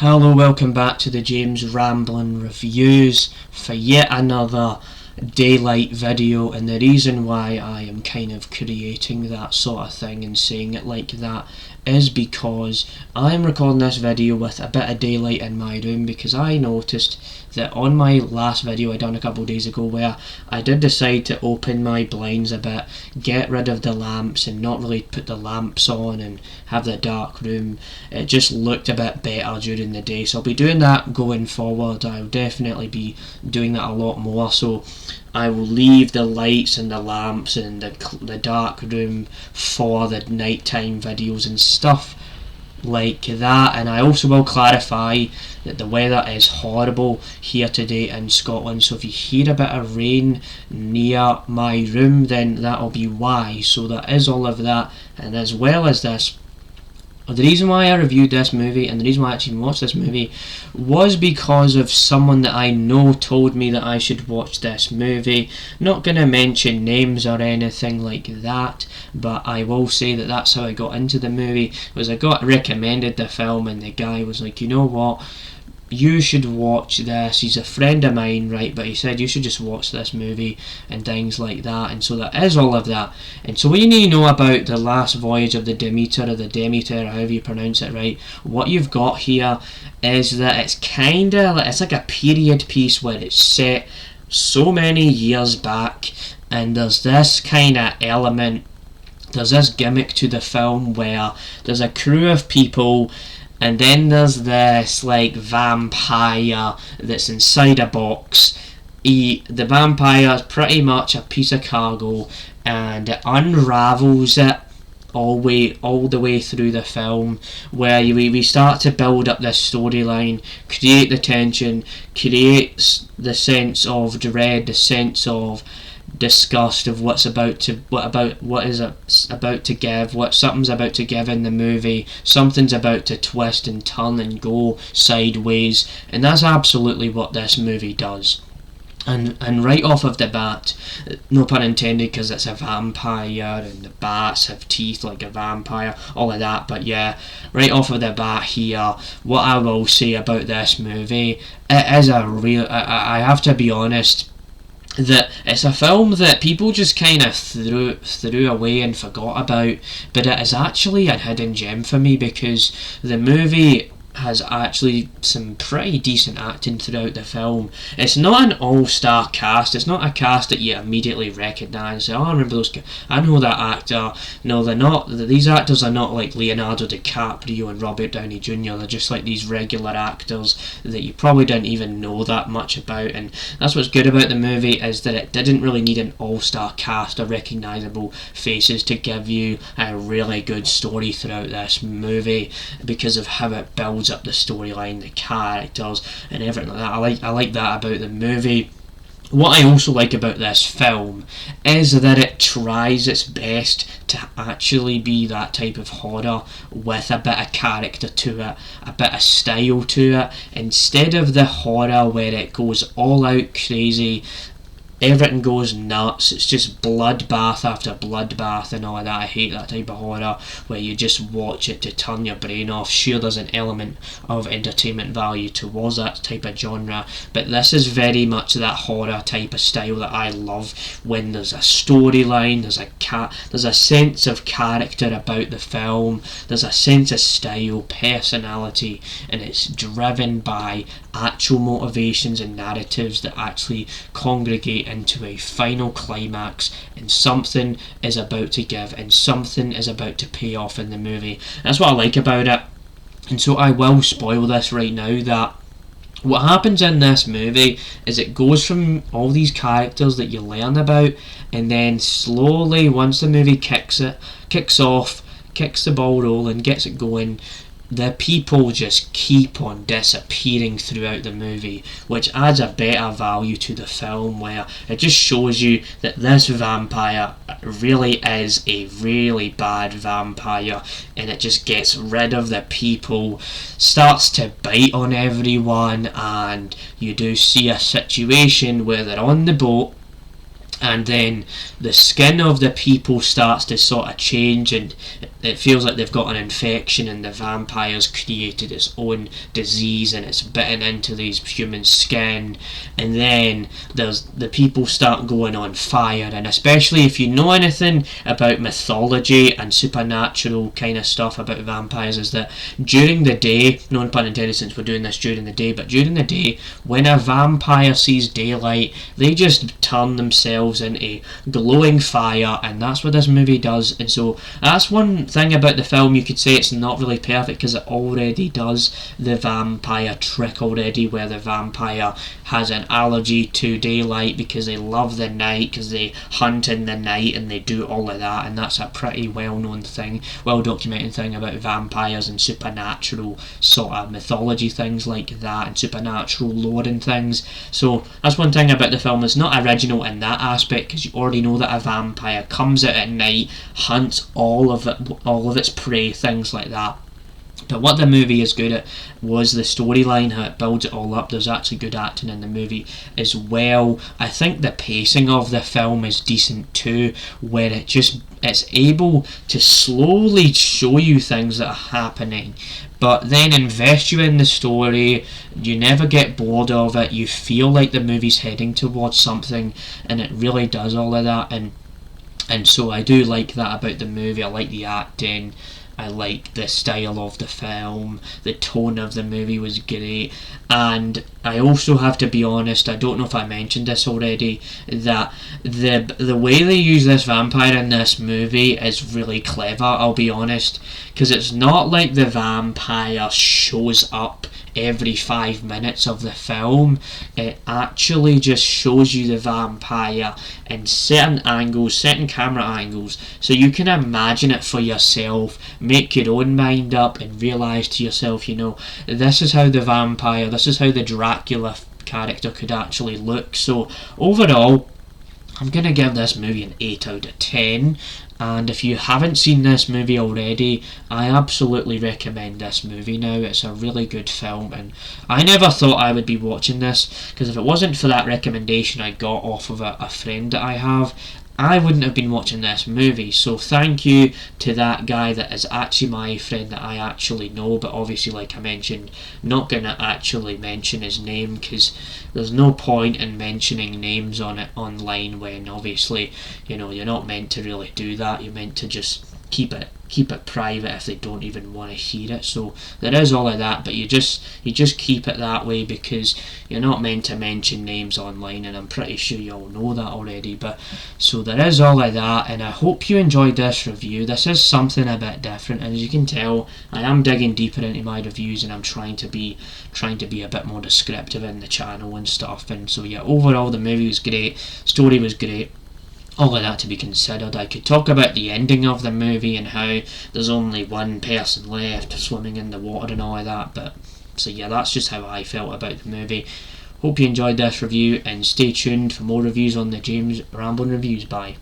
Hello, welcome back to the James Ramblin' Reviews for yet another daylight video, and the reason why I am kind of creating that sort of thing and saying it like that is because I am recording this video with a bit of daylight in my room, because I noticed that on my last video I done a couple of days ago where I did decide to open my blinds a bit, get rid of the lamps and not really put the lamps on and have the dark room. It just looked a bit better during the day, so I'll be doing that going forward. I'll definitely be doing that a lot more, so I will leave the lights and the lamps and the dark room for the nighttime videos and stuff like that. And I also will clarify that the weather is horrible here today in Scotland, so if you hear a bit of rain near my room, then that'll be why. So there is all of that, and as well as this, the reason why I reviewed this movie and the reason why I actually watched this movie was because of someone that I know told me that I should watch this movie. Not going to mention names or anything like that, but I will say that that's how I got into the movie. Was I got recommended the film and the guy was like, you know what, you should watch this. He's a friend of mine, right, but he said you should just watch this movie and things like that. And so that is all of that. And so what you need to know about the last voyage of the Demeter, or the Demeter, or however you pronounce it, right, what you've got here is that it's kind of like, it's like a period piece where it's set so many years back, and there's this kind of element, there's this gimmick to the film where there's a crew of people, and then there's this like vampire that's inside a box. The vampire is pretty much a piece of cargo, and it unravels it all the way through the film, where we start to build up this storyline, create the tension, creates the sense of dread, the sense of disgust of what something's about to give in the movie. Something's about to twist and turn and go sideways, and that's absolutely what this movie does. And right off of the bat, no pun intended, because it's a vampire and the bats have teeth like a vampire, all of that, but yeah, right off of the bat here, what I will say about this movie, it is a real, I have to be honest, that it's a film that people just kind of threw away and forgot about, but it is actually a hidden gem for me, because the movie has actually some pretty decent acting throughout the film. It's not an all-star cast. It's not a cast that you immediately recognise. Oh, I remember those. I know that actor. No, they're not. These actors are not like Leonardo DiCaprio and Robert Downey Jr. They're just like these regular actors that you probably didn't even know that much about. And that's what's good about the movie, is that it didn't really need an all-star cast of recognisable faces to give you a really good story throughout this movie, because of how it builds up the storyline, the characters and everything like that. I like that about the movie. What I also like about this film is that it tries its best to actually be that type of horror with a bit of character to it, a bit of style to it, instead of the horror where it goes all out crazy, everything goes nuts, it's just bloodbath after bloodbath and all of that. I hate that type of horror where you just watch it to turn your brain off. Sure, there's an element of entertainment value towards that type of genre, but this is very much that horror type of style that I love, when there's a storyline, there's a sense of character about the film, there's a sense of style, personality, and it's driven by actual motivations and narratives that actually congregate into a final climax, and something is about to give and something is about to pay off in the movie. That's what I like about it. And so I will spoil this right now, that what happens in this movie is it goes from all these characters that you learn about, and then slowly, once the movie kicks the ball rolling, gets it going, the people just keep on disappearing throughout the movie, which adds a better value to the film, where it just shows you that this vampire really is a really bad vampire, and it just gets rid of the people, starts to bite on everyone. And you do see a situation where they're on the boat, and then the skin of the people starts to sort of change, and it feels like they've got an infection, and the vampire's created its own disease and it's bitten into these human skin. And then the people start going on fire, and especially if you know anything about mythology and supernatural kind of stuff about vampires, is that during the day, no pun intended since we're doing this during the day, but during the day when a vampire sees daylight, they just turn themselves into glowing fire, and that's what this movie does. And so that's one thing about the film. You could say it's not really perfect because it already does the vampire trick already, where the vampire has an allergy to daylight because they love the night, because they hunt in the night and they do all of that, and that's a pretty well-known thing, well-documented thing about vampires and supernatural sort of mythology, things like that, and supernatural lore and things. So that's one thing about the film. It's not original in that aspect because you already know that a vampire comes out at night, hunts all of its prey, things like that. But what the movie is good at was the storyline, how it builds it all up. There's actually good acting in the movie as well. I think the pacing of the film is decent too, where it's able to slowly show you things that are happening, but then invest you in the story. You never get bored of it. You feel like the movie's heading towards something, and it really does all of that. And so I do like that about the movie. I like the acting, I like the style of the film, the tone of the movie was great. And I also have to be honest, I don't know if I mentioned this already, that the way they use this vampire in this movie is really clever, I'll be honest, because it's not like the vampire shows up every 5 minutes of the film. It actually just shows you the vampire in certain angles, certain camera angles, so you can imagine it for yourself, make your own mind up and realise to yourself, this is how the vampire, this is how the Dracula character could actually look. So overall, I'm going to give this movie an 8 out of 10. And if you haven't seen this movie already, I absolutely recommend this movie now. It's a really good film, and I never thought I would be watching this, because if it wasn't for that recommendation I got off of a friend that I have, I wouldn't have been watching this movie. So thank you to that guy that is actually my friend that I actually know, but obviously, like I mentioned, not going to actually mention his name because there's no point in mentioning names on it online when obviously you're not meant to really do that. You're meant to just keep it private if they don't even want to hear it. So there is all of that, but you just keep it that way because you're not meant to mention names online, and I'm pretty sure you all know that already. But so there is all of that, and I hope you enjoyed this review. This is something a bit different, and as you can tell, I am digging deeper into my reviews, and I'm trying to be a bit more descriptive in the channel and stuff. And so yeah, overall the movie was great, story was great, all of that to be considered. I could talk about the ending of the movie and how there's only one person left swimming in the water and all of that, but so yeah, that's just how I felt about the movie. Hope you enjoyed this review, and stay tuned for more reviews on the James Ramblin' Reviews. Bye.